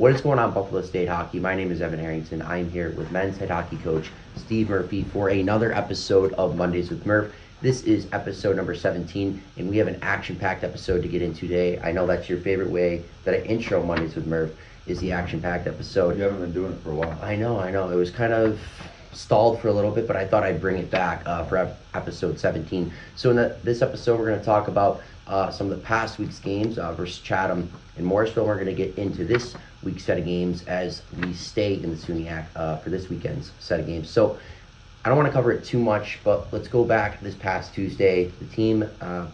What is going on, Buffalo State Hockey? My name is Evan Harrington. I'm here with men's head hockey coach Steve Murphy for another episode of Mondays with Murph. This is episode number 17, and we have an action-packed episode to get into today. I know that's your favorite way that I intro Mondays with Murph, is the action-packed episode. You haven't been doing it for a while. I know. It was kind of stalled for a little bit, but I thought I'd bring it back for episode 17. So in this episode, we're going to talk about some of the past week's games versus Chatham and Morrisville. We're going to get into this week's set of games as we stay in the SUNYAC for this weekend's set of games. So I don't want to cover it too much, but let's go back this past Tuesday. The team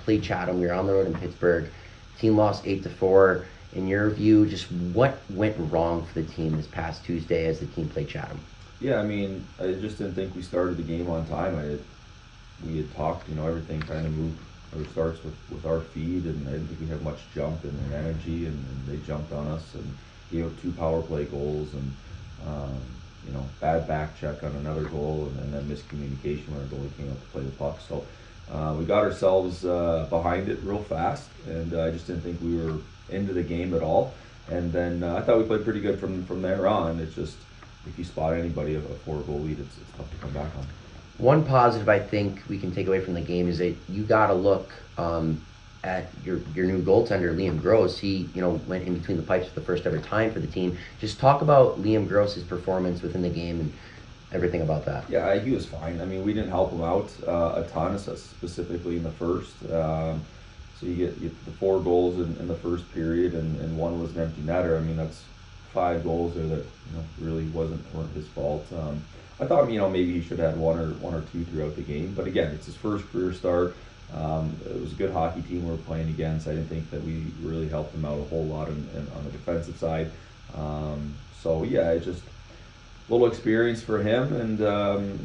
played Chatham. We were on the road in Pittsburgh. Team lost 8-4. In your view, just what went wrong for the team this past Tuesday as the team played Chatham? Yeah, I mean, I just didn't think we started the game on time. We had talked, everything kind of moved or starts with our feed, and I didn't think we had much jump and energy, and they jumped on us and gave up 2 power play goals, and bad back check on another goal, and then miscommunication when our goalie came up to play the puck. So we got ourselves behind it real fast, and I just didn't think we were into the game at all. And then I thought we played pretty good from there on. It's just, if you spot anybody of a 4-goal lead, it's tough to come back on. One positive I think we can take away from the game is that you got to look at your new goaltender, Liam Gross. He went in between the pipes for the first ever time for the team. Just talk about Liam Gross's performance within the game and everything about that. Yeah, he was fine. I mean, we didn't help him out a ton, specifically in the first. So you get the 4 goals in the first period, and one was an empty netter. I mean, that's 5 goals there that really weren't his fault. I thought maybe he should have had one or two throughout the game, but again, it's his first career start. It was a good hockey team we were playing against. I didn't think that we really helped him out a whole lot on the defensive side. So yeah, it's just a little experience for him, and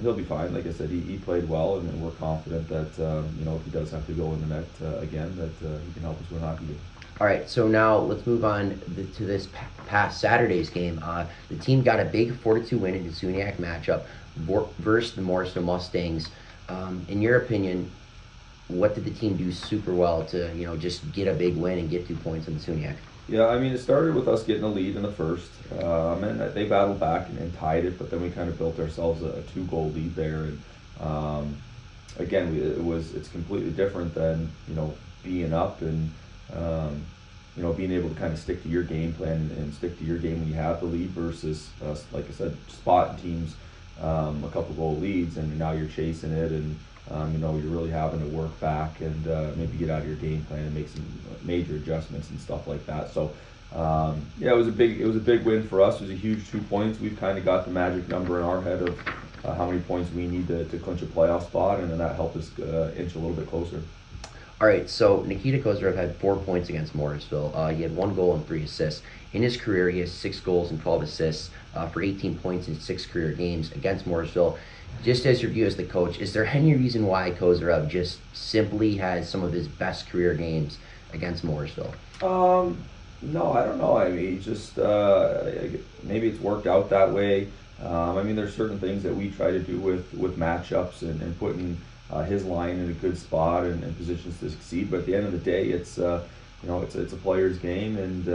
he'll be fine. Like I said, he played well, and we're confident that if he does have to go in the net again, that he can help us win hockey games. All right, so now let's move on to this past Saturday's game. The team got a big 4-2 win in the SUNYAC matchup versus the Morrisville Mustangs. In your opinion, what did the team do super well to just get a big win and get 2 points in the SUNYAC? Yeah, I mean, it started with us getting a lead in the first, and they battled back and tied it, but then we kind of built ourselves a 2-goal lead there. And again, it's completely different than being up and being able to kind of stick to your game plan and stick to your game when you have the lead versus like I said, spot teams a couple goal leads, and now you're chasing it, and you're really having to work back and maybe get out of your game plan and make some major adjustments and stuff like that. So it was a big win for us. It was a huge 2 points. We've kind of got the magic number in our head of how many points we need to clinch a playoff spot, and then that helped us inch a little bit closer. All right, so Nikita Kozyrev had 4 points against Morrisville. He had 1 goal and 3 assists. In his career, he has 6 goals and 12 assists for 18 points in 6 career games against Morrisville. Just as your view as the coach, is there any reason why Kozyrev just simply has some of his best career games against Morrisville? No, I don't know. I mean, just maybe it's worked out that way. I mean, there's certain things that we try to do with matchups and putting his line in a good spot and positions to succeed. But at the end of the day, it's it's a player's game, and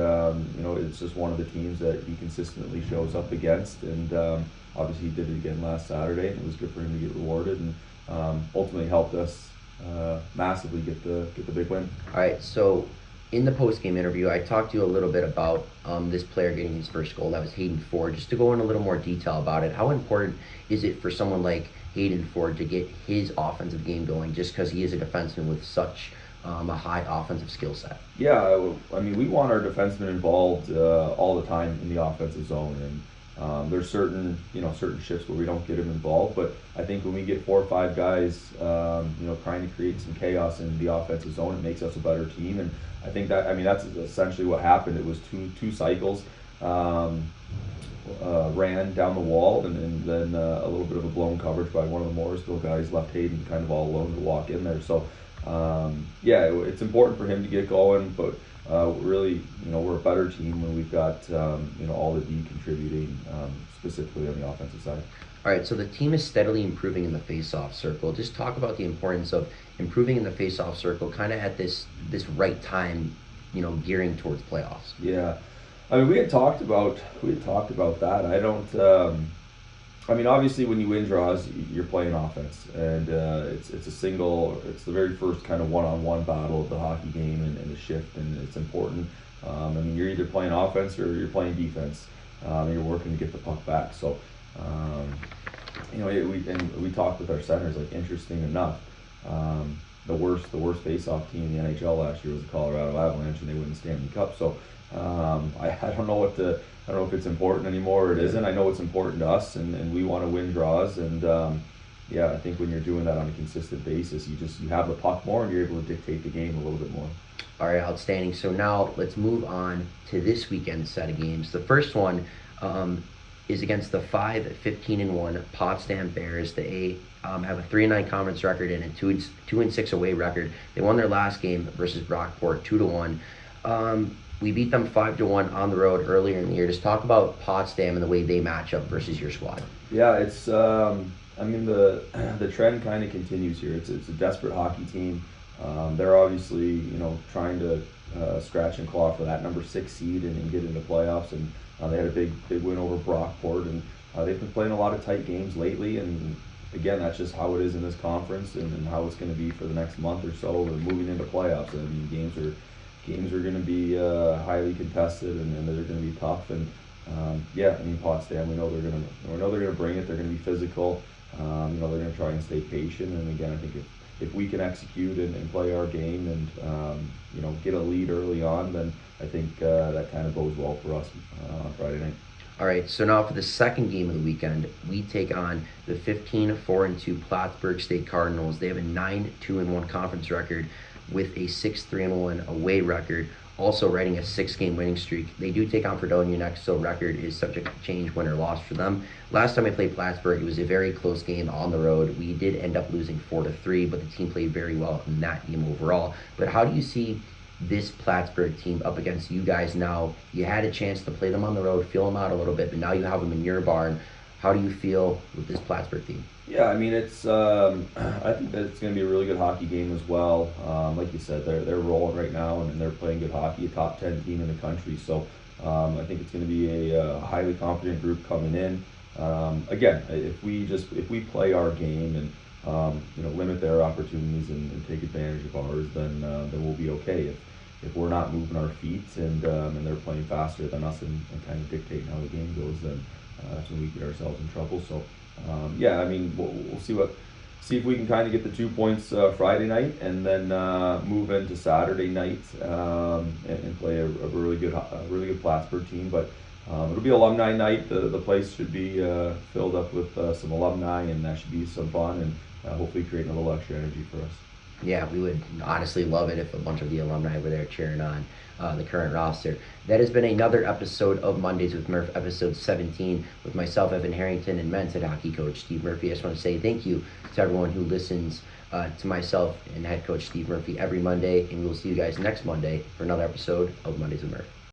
it's just one of the teams that he consistently shows up against. And obviously, he did it again last Saturday, and it was good for him to get rewarded, and ultimately helped us massively get the big win. All right, so in the post-game interview, I talked to you a little bit about this player getting his first goal. That was Hayden Ford. Just to go in a little more detail about it, how important is it for someone like Hayden Ford to get his offensive game going, just because he is a defenseman with such a high offensive skill set? Yeah, I mean, we want our defensemen involved all the time in the offensive zone, and there's certain shifts where we don't get them involved. But I think when we get 4 or 5 guys, trying to create some chaos in the offensive zone, it makes us a better team. And I think that's essentially what happened. It was two cycles. Ran down the wall, and then a little bit of a blown coverage by one of the Morrisville guys left Hayden kind of all alone to walk in there. So it's important for him to get going, but really, we're a better team when we've got all the D contributing, specifically on the offensive side. All right, so the team is steadily improving in the face-off circle. Just talk about the importance of improving in the face-off circle, kind of at this right time, gearing towards playoffs. Yeah. I mean, we had talked about that. I don't. I mean, obviously, when you win draws, you're playing offense, and it's a single. It's the very first kind of one-on-one battle of the hockey game, and the shift, and it's important. I mean, you're either playing offense or you're playing defense. And you're working to get the puck back. So, um, we talked with our centers. Like, interesting enough, the worst face-off team in the NHL last year was the Colorado Avalanche, and they won the Stanley Cup. So, I don't know I don't know if it's important anymore or it isn't. I know it's important to us, and we want to win draws. And yeah, I think when you're doing that on a consistent basis, you have the puck more, and you're able to dictate the game a little bit more. All right, outstanding. So now let's move on to this weekend's set of games. The first one is against the 5-15-1 Potsdam Bears. They have a 3-9 conference record and a 2-6 away record. They won their last game versus Brockport 2-1. We beat them 5-1 on the road earlier in the year. Just talk about Potsdam and the way they match up versus your squad. Yeah, it's. I mean, the trend kind of continues here. It's a desperate hockey team. They're obviously trying to scratch and claw for that number 6 seed and get into playoffs. And they had a big win over Brockport, and they've been playing a lot of tight games lately. And again, that's just how it is in this conference, and how it's going to be for the next month or so. We're moving into playoffs. I mean, games are going to be highly contested, and they're going to be tough. And yeah, I mean, Potsdam, we know they're going to bring it. They're going to be physical. They're going to try and stay patient. And again, I think if we can execute and play our game and get a lead early on, then I think that kind of bodes well for us on Friday night. All right, so now for the second game of the weekend, we take on the 15-4-2 Plattsburgh State Cardinals. They have a 9-2-1 conference record with a 6-3-1 away record, also riding a 6-game winning streak. They do take on Fredonia next, so record is subject to change, win or loss for them. Last time I played Plattsburgh, it was a very close game on the road. We did end up losing 4-3, but the team played very well in that game overall. But how do you see this Plattsburgh team up against you guys now? You had a chance to play them on the road, feel them out a little bit, but now you have them in your barn. How do you feel with this Plattsburgh team? Yeah, I mean, it's. I think that it's going to be a really good hockey game as well. Like you said, they're rolling right now, and they're playing good hockey, a top 10 team in the country. So I think it's going to be a highly competent group coming in. Again, if we play our game and limit their opportunities and take advantage of ours, then we'll be okay. If we're not moving our feet and they're playing faster than us and kind of dictating how the game goes, then that's when we get ourselves in trouble. So yeah, I mean, we'll see if we can kind of get the 2 points Friday night, and then move into Saturday night and play a really good Plattsburgh team. But it'll be alumni night. The place should be filled up with some alumni, and that should be some fun, and hopefully create a little extra energy for us. Yeah, we would honestly love it if a bunch of the alumni were there cheering on the current roster. That has been another episode of Mondays with Murph, episode 17, with myself, Evan Harrington, and men's head hockey coach Steve Murphy. I just want to say thank you to everyone who listens to myself and head coach Steve Murphy every Monday, and we'll see you guys next Monday for another episode of Mondays with Murph.